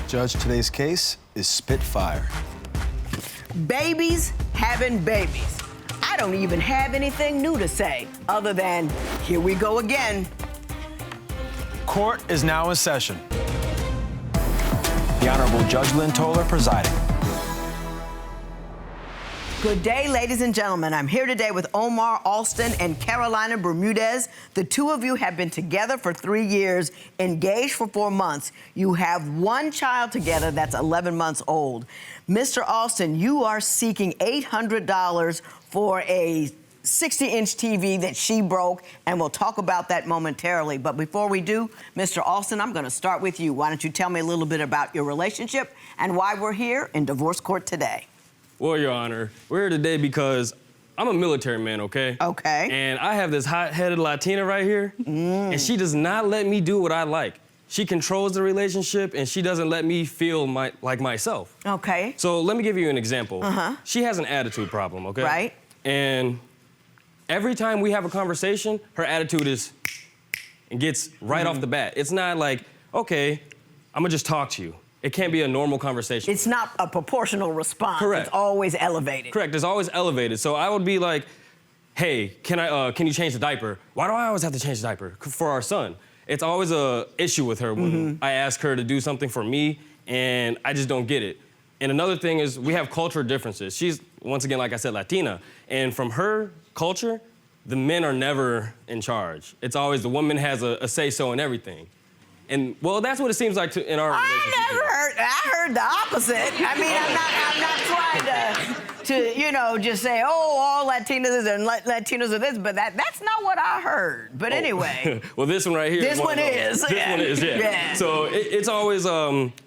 Judge, today's case is Spitfire. Babies having babies. I don't even have anything new to say other than, here we go again. Court is now in session. The Honorable Judge Lynn Toler presiding. Good day, ladies and gentlemen. I'm here today with Omar Alston and Carolina Bermudez. The two of you have been together for 3 years, engaged for 4 months. You have one child together that's 11 months old. Mr. Alston, you are seeking $800 for a 60-inch TV that she broke, and we'll talk about that momentarily. But before we do, Mr. Alston, I'm going to start with you. Why don't you tell me a little bit about your relationship and why we're here in divorce court today? Well, Your Honor, we're here today because I'm a military man, okay? Okay. And I have this hot-headed Latina right here, and she does not let me do what I like. She controls the relationship, and she doesn't let me feel like myself. Okay. So let me give you an example. She has an attitude problem, okay? Right. And every time we have a conversation, her attitude is, and gets right off the bat. It's not like, okay, I'm gonna just talk to you. It can't be a normal conversation. It's not a proportional response. Correct. It's always elevated. Correct, it's always elevated. So I would be like, hey, can you change the diaper? Why do I always have to change the diaper? For our son. It's always a issue with her when I ask her to do something for me, and I just don't get it. And another thing is we have cultural differences. She's, once again, like I said, Latina. And from her culture, the men are never in charge. It's always the woman has a say-so in everything. And, well, that's what it seems like in our relationship. I heard the opposite. I mean, I'm not trying to, you know, just say, oh, all Latinos and Latinos are this, but that's not what I heard. But anyway. Well, this one right here. This one is. This one is, yeah. Yeah. So it's always,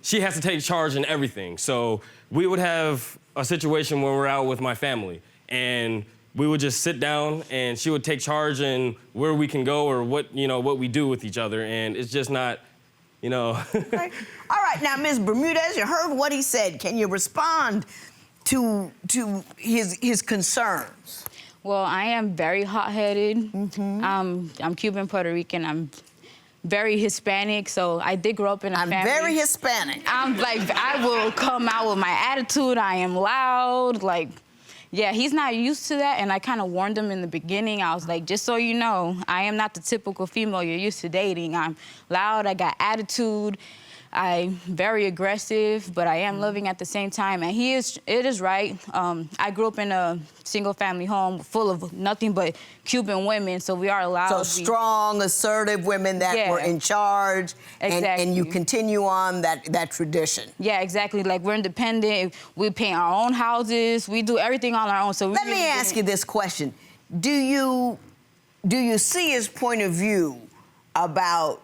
she has to take charge in everything. So we would have a situation when we're out with my family, and we would just sit down, and she would take charge in where we can go or what we do with each other, and it's just not, Okay. All right, now, Ms. Bermudez, you heard what he said. Can you respond to his concerns? Well, I am very hot-headed. I'm Cuban, Puerto Rican. I'm very Hispanic, so I did grow up in a family. I'm very Hispanic. I'm like, I will come out with my attitude. I am loud, like. Yeah, he's not used to that, and I kind of warned him in the beginning. I was like, just so you know, I am not the typical female you're used to dating. I'm loud, I got attitude, I'm very aggressive, but I am loving at the same time, and it is right. I grew up in a single-family home full of nothing but Cuban women, so we are allowed. So strong, assertive women that were in charge, and you continue on that tradition. Yeah, exactly. Like, we're independent. We paint our own houses. We do everything on our own. So let me ask you this question: Do you see his point of view about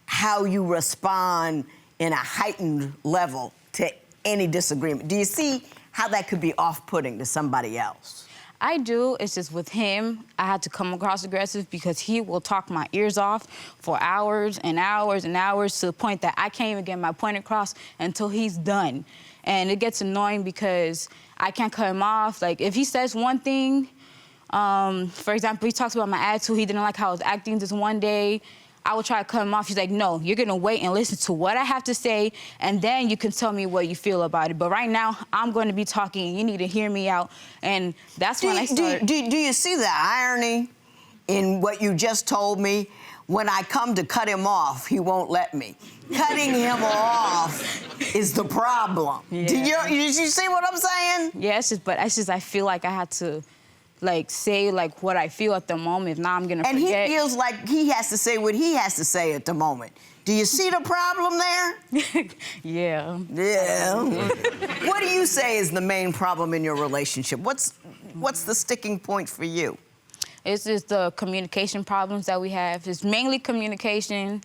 how you respond in a heightened level to any disagreement? Do you see how that could be off-putting to somebody else? I do. It's just with him, I had to come across aggressive because he will talk my ears off for hours and hours and hours to the point that I can't even get my point across until he's done. And it gets annoying because I can't cut him off. Like, if he says one thing, for example, he talks about my attitude. He didn't like how I was acting this one day. I would try to cut him off. He's like, no, you're gonna wait and listen to what I have to say, and then you can tell me what you feel about it. But right now, I'm gonna be talking, and you need to hear me out. And that's when I started. Do you see the irony in what you just told me? When I come to cut him off, he won't let me. Cutting him off is the problem. Yeah. Did you see what I'm saying? Yeah, it's just I feel like I had to, like, say, like, what I feel at the moment. If not, I'm gonna forget. And he feels like he has to say what he has to say at the moment. Do you see the problem there? Yeah. Yeah. What do you say is the main problem in your relationship? What's the sticking point for you? It's just the communication problems that we have. It's mainly communication,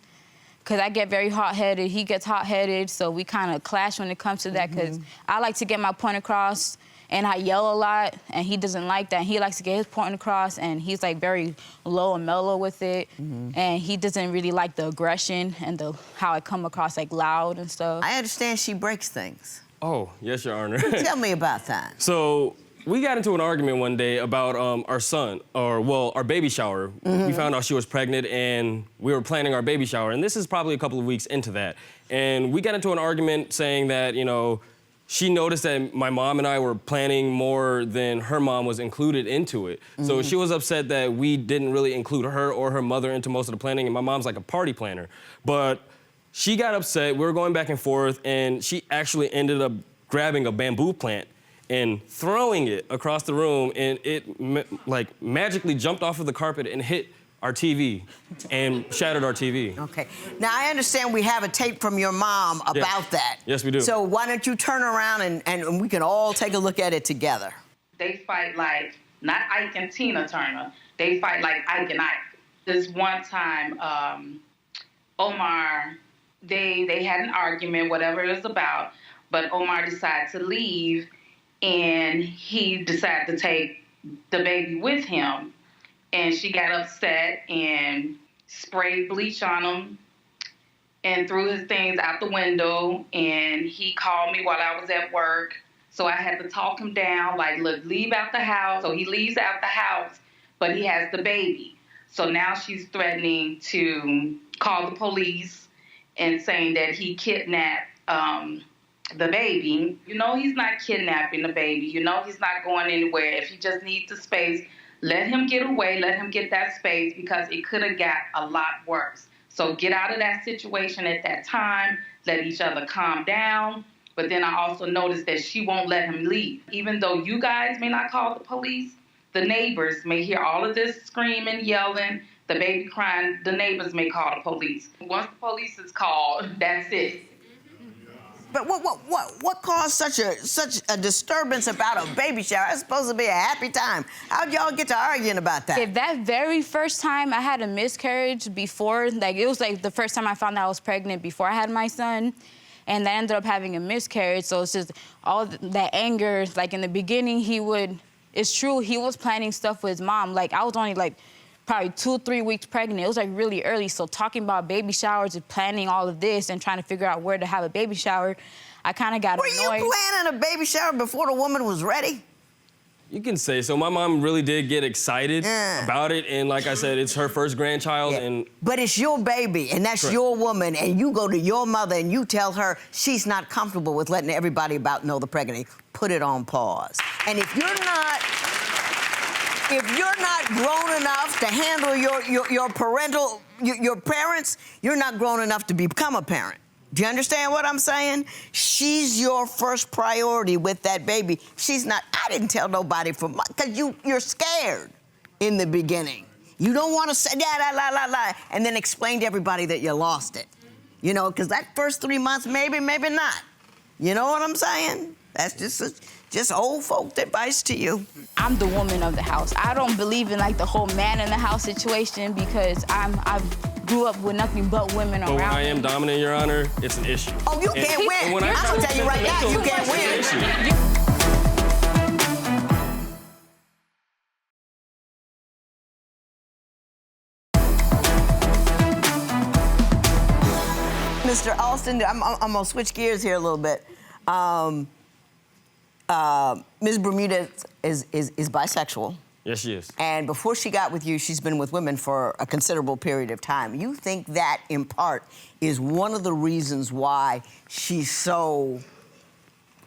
because I get very hot-headed. He gets hot-headed, so we kind of clash when it comes to that, because I like to get my point across, and I yell a lot, and he doesn't like that. He likes to get his point across, and he's, like, very low and mellow with it, and he doesn't really like the aggression and how I come across, like, loud and stuff. I understand she breaks things. Oh, yes, Your Honor. Tell me about that. So we got into an argument one day about our son, our baby shower. We found out she was pregnant, and we were planning our baby shower. And this is probably a couple of weeks into that. And we got into an argument saying that, you know, she noticed that my mom and I were planning more than her mom was included into it. So she was upset that we didn't really include her or her mother into most of the planning, and my mom's like a party planner. But she got upset, we were going back and forth, and she actually ended up grabbing a bamboo plant and throwing it across the room, and it magically jumped off of the carpet and hit our TV and shattered our TV. Okay. Now, I understand we have a tape from your mom about that. Yes, we do. So why don't you turn around and we can all take a look at it together. They fight like, not Ike and Tina Turner, they fight like Ike and Ike. This one time, Omar, they had an argument, whatever it was about, but Omar decided to leave, and he decided to take the baby with him. And she got upset and sprayed bleach on him and threw his things out the window. And he called me while I was at work. So I had to talk him down, like, look, leave out the house. So he leaves out the house, but he has the baby. So now she's threatening to call the police and saying that he kidnapped the baby. You know he's not kidnapping the baby. You know he's not going anywhere. If he just needs the space, let him get away, let him get that space, because it could have got a lot worse. So get out of that situation at that time, let each other calm down. But then I also noticed that she won't let him leave. Even though you guys may not call the police, the neighbors may hear all of this screaming, yelling, the baby crying, the neighbors may call the police. Once the police is called, that's it. But what caused such a disturbance about a baby shower? It's supposed to be a happy time. How'd y'all get to arguing about that? If that very first time I had a miscarriage before, like it was like the first time I found out I was pregnant before I had my son, and I ended up having a miscarriage. So it's just all that anger. Like in the beginning, it's true, he was planning stuff with his mom. Like I was only like probably 2-3 weeks pregnant. It was like really early. So talking about baby showers and planning all of this and trying to figure out where to have a baby shower, I kind of got annoyed. Were you planning a baby shower before the woman was ready? You can say so. My mom really did get excited about it, and like I said, it's her first grandchild, and... But it's your baby, and that's your woman, and you go to your mother and you tell her she's not comfortable with letting everybody about know the pregnancy. Put it on pause. And if you're not grown enough to handle your parents, you're not grown enough to become a parent. Do you understand what I'm saying? She's your first priority with that baby. She's not. I didn't tell nobody because you're scared in the beginning. You don't want to say la, and then explain to everybody that you lost it. You know, because that first 3 months, maybe not. You know what I'm saying? That's just old folk advice to you. I'm the woman of the house. I don't believe in like the whole man in the house situation because I grew up with nothing but women around. But when I am dominant, Your Honor, it's an issue. Oh, you can't win. I'm gonna tell you right now, you can't win. Mr. Alston, I'm gonna switch gears here a little bit. Ms. Bermudez is bisexual. Yes, she is. And before she got with you, she's been with women for a considerable period of time. You think that, in part, is one of the reasons why she's so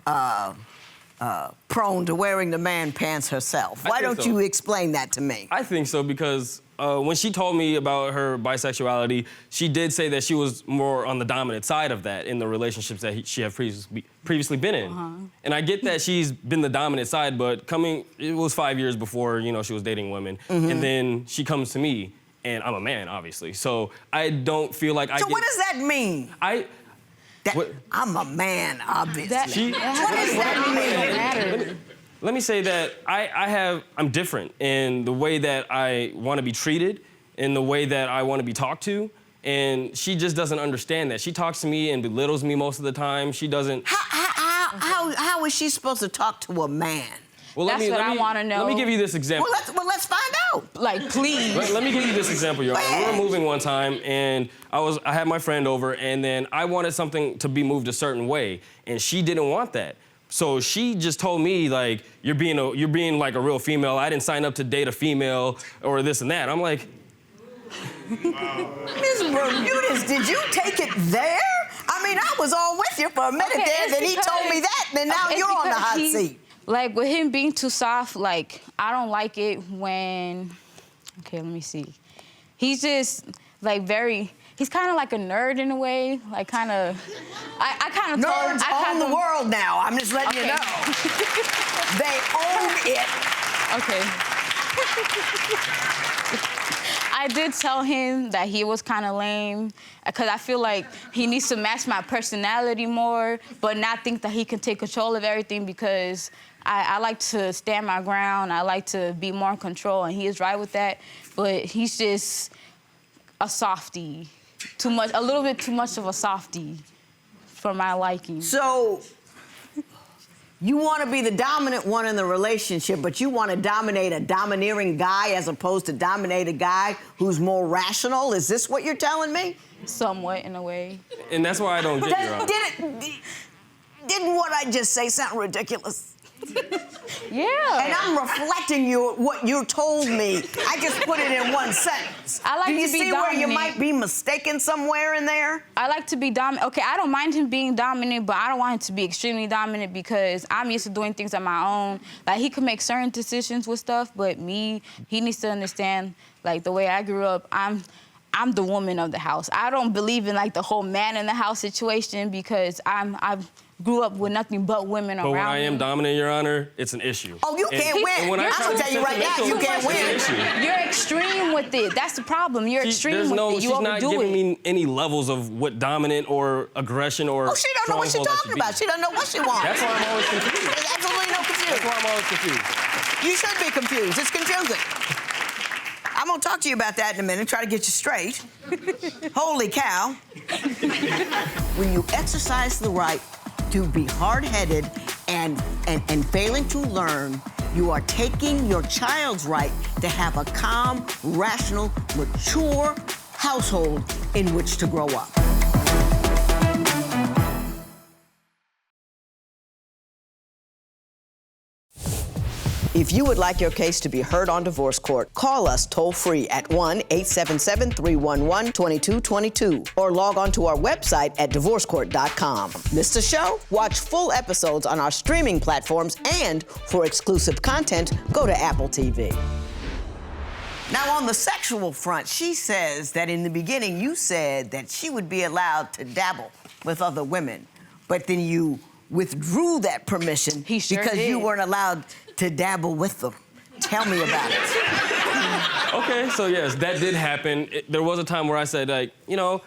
prone to wearing the man pants herself? Why don't you explain that to me? I think so because when she told me about her bisexuality, she did say that she was more on the dominant side of that in the relationships that she had previously been in. And I get that she's been the dominant side, but it was 5 years before, you know, she was dating women. And then she comes to me, and I'm a man, obviously. So I don't feel like So what does that mean? I'm a man, obviously. What does that mean? Let me say that I'm different in the way that I want to be treated, in the way that I want to be talked to, and she just doesn't understand that. She talks to me and belittles me most of the time. She doesn't... How is she supposed to talk to a man? Well, that's what I want to know. Let me give you this example. Well, let's find out. Like, please. Let me give you this example, Your Honor. We were moving one time, and I had my friend over, and then I wanted something to be moved a certain way, and she didn't want that. So she just told me, like, you're being like a real female. I didn't sign up to date a female or this and that. I'm like, Ms. Bermudez, did you take it there? I mean, I was all with you for a minute there, then he told me that, then now it's you're on the because hot seat. Like, with him being too soft, like, I don't like it when, okay, let me see. He's just, like, he's kind of like a nerd in a way, like, kind of, I kind of told him. Nerds own the world now, I'm just letting you Okay. know. They own it. Okay. I did tell him that he was kind of lame because I feel like he needs to match my personality more, but not think that he can take control of everything because I like to stand my ground. I like to be more in control, and he is right with that. But he's just a softie, a little bit too much of a softie for my liking. So, you want to be the dominant one in the relationship, but you want to dominate a domineering guy as opposed to dominate a guy who's more rational? Is this what you're telling me? Somewhat, in a way. and that's why I don't get Your Honor. Didn't what I just say sound ridiculous? Yeah. And I'm reflecting what you told me. I just put it in one sentence. I like Do you to be see where you dominant. might be mistaken somewhere in there? I like to be dominant. Okay, I don't mind him being dominant, but I don't want him to be extremely dominant because I'm used to doing things on my own. Like, he could make certain decisions with stuff, but me, he needs to understand, like, the way I grew up, I'm the woman of the house. I don't believe in, like, the whole man in the house situation because I grew up with nothing but women around But when I am me. dominant, Your Honor, it's an issue. Oh, you can't win. and when I I'm try gonna to tell you right now, defend you myself, can't win. it's an issue. You're extreme with it. That's the problem. You're extreme with it. You She's not overdo giving it. me any levels of what dominant or aggression or Oh, she don't know what she's stronghold I should talking be. about. She don't know what she wants. That's why I'm always confused. There's absolutely no That's confusion. why I'm always confused. You should be confused. It's confusing. I'm gonna talk to you about that in a minute, try to get you straight. Holy cow. When you exercise the right to be hard-headed and failing to learn, you are taking your child's right to have a calm, rational, mature household in which to grow up. If you would like your case to be heard on divorce court, call us toll-free at 1-877-311-2222 or log on to our website at divorcecourt.com. Missed a show? Watch full episodes on our streaming platforms, and for exclusive content, go to Apple TV. Now, on the sexual front, she says that in the beginning you said that she would be allowed to dabble with other women, but then you withdrew that permission He sure because did. you weren't allowed to dabble with them. Tell me about it. Okay, so yes, that did happen. There was a time where I said, like, you know,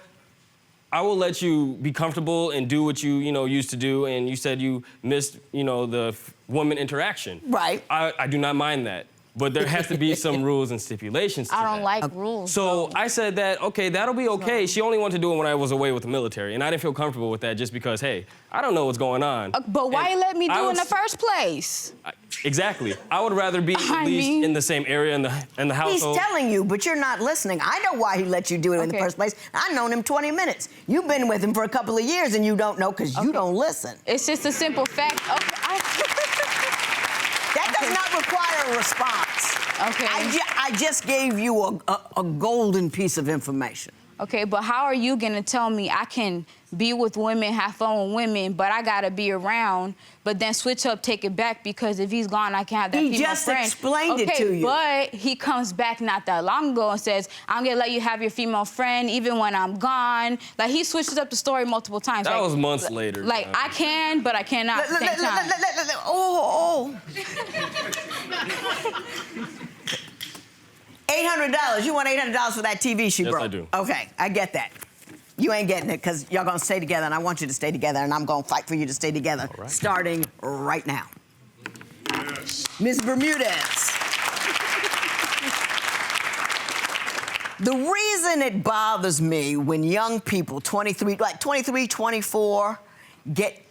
I will let you be comfortable and do what you used to do, and you said you missed, the woman interaction. Right. I do not mind that, but there has to be some rules and stipulations to I don't that. like rules. So I said that, okay, that'll be okay. She only wanted to do it when I was away with the military, and I didn't feel comfortable with that just because, hey, I don't know what's going on. But why And you let me I do it in was- the first place? Exactly. I would rather be at least in the same area in the He's household. telling you, but you're not listening. I know why he let you do it in the Okay. first place. I've known him 20 minutes. You've been with him for a couple of years, and you don't know because you don't listen. It's just a simple fact. Okay. That does not require a response. Okay. I just gave you a golden piece of information. Okay, but how are you gonna tell me I can be with women, have fun with women, but I gotta be around, but then switch up, take it back because if he's gone, I can't have that He female just friend. explained it Okay, to you. but he comes back not that long ago and says, I'm gonna let you have your female friend even when I'm gone. Like, he switches up the story multiple times. That Like, was months later. Like, I can, but I cannot at the same time. Oh. $800. You want $800 for that TV she Yes, broke? I do. Okay, I get that. You ain't getting it because y'all gonna stay together, and I want you to stay together, and I'm gonna fight for you to stay together, starting right now. Ms. Bermudez. The reason it bothers me when young people, 23, 24, get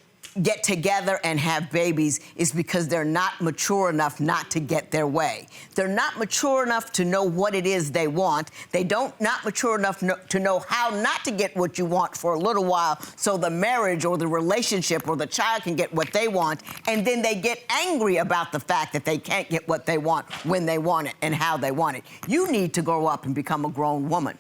get together and have babies is because they're not mature enough not to get their way. They're not mature enough to know what it is they want. They not mature enough to know how not to get what you want for a little while so the marriage or the relationship or the child can get what they want, and then they get angry about the fact that they can't get what they want when they want it and how they want it. You need to grow up and become a grown woman.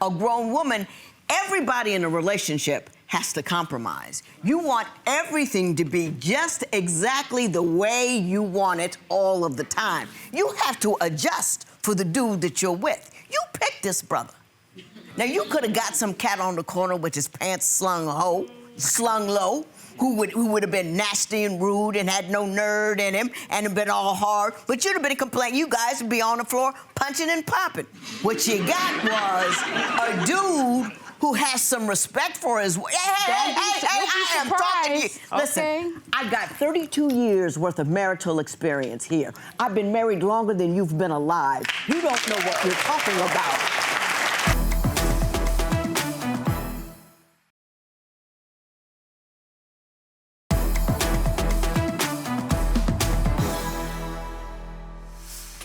A grown woman, everybody in a relationship has to compromise. You want everything to be just exactly the way you want it all of the time. You have to adjust for the dude that you're with. You picked this brother. Now, you could have got some cat on the corner with his pants slung low, who would have been nasty and rude and had no nerd in him and have been all hard, but you'd have been complaining. You guys would be on the floor punching and popping. What you got was a dude who has some respect for his... Hey, I am talking to you. Listen, okay. I got 32 years worth of marital experience here. I've been married longer than you've been alive. You don't know what you're talking about.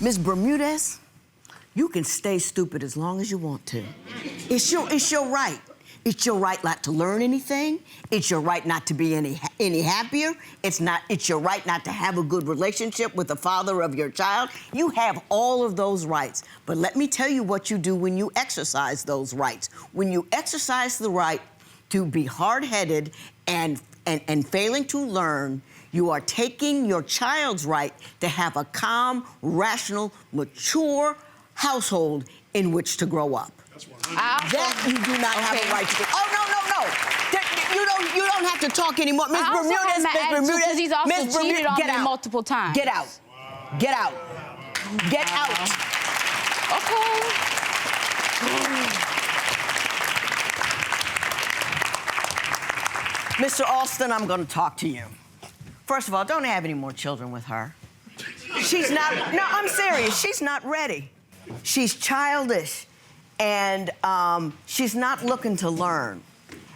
Ms. Bermudez, you can stay stupid as long as you want to. It's your right. It's your right not to learn anything. It's your right not to be any happier. It's your right not to have a good relationship with the father of your child. You have all of those rights. But let me tell you what you do when you exercise those rights. When you exercise the right to be hard-headed and failing to learn, you are taking your child's right to have a calm, rational, mature household in which to grow up. That you do not have a right to do. Oh, no. You don't have to talk anymore. Ms. Bermudez, he's also cheated on me multiple times. Get out. Get out. Get out. Okay. Mr. Alston, I'm going to talk to you. First of all, don't have any more children with her. She's not, no, I'm serious. She's not ready. She's childish, and she's not looking to learn.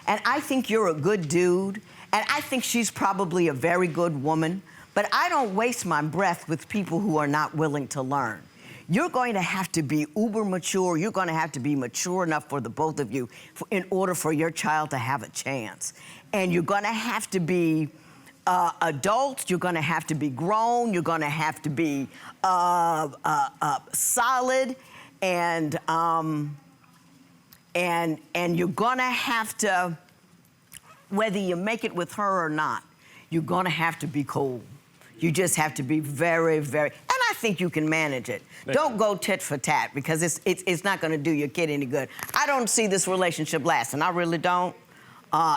And I think you're a good dude, and I think she's probably a very good woman, but I don't waste my breath with people who are not willing to learn. You're going to have to be uber mature. You're going to have to be mature enough for the both of you in order for your child to have a chance. And you're going to have to be adult, you're going to have to be grown, you're going to have to be solid, and you're going to have to, whether you make it with her or not, you're going to have to be cool. You just have to be very, very, and I think you can manage it. Don't go tit for tat, because it's not going to do your kid any good. I don't see this relationship lasting. I really don't.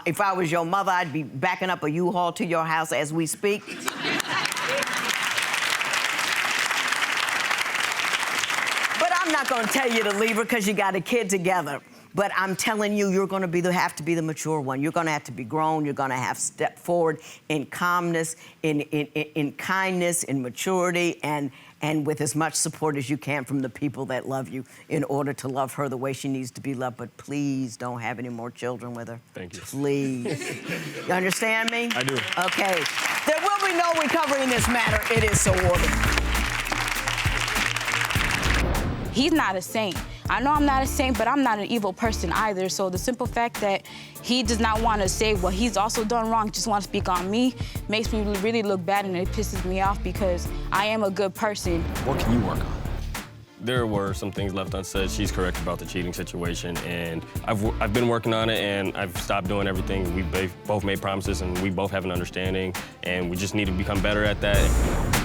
If I was your mother, I'd be backing up a U-Haul to your house as we speak. But I'm not going to tell you to leave her because you got a kid together. But I'm telling you, you're going to have to be the mature one. You're going to have to be grown. You're going to have to step forward in calmness, in kindness, in maturity, and with as much support as you can from the people that love you in order to love her the way she needs to be loved. But please don't have any more children with her. Thank you. Please. You understand me? I do. Okay. There will be no recovery in this matter. It is so ordered. He's not a saint. I know I'm not a saint, but I'm not an evil person either. So the simple fact that he does not want to say what he's also done wrong, just want to speak on me, makes me really look bad, and it pisses me off because I am a good person. What can you work on? There were some things left unsaid. She's correct about the cheating situation, and I've been working on it, and I've stopped doing everything. We both made promises, and we both have an understanding, and we just need to become better at that.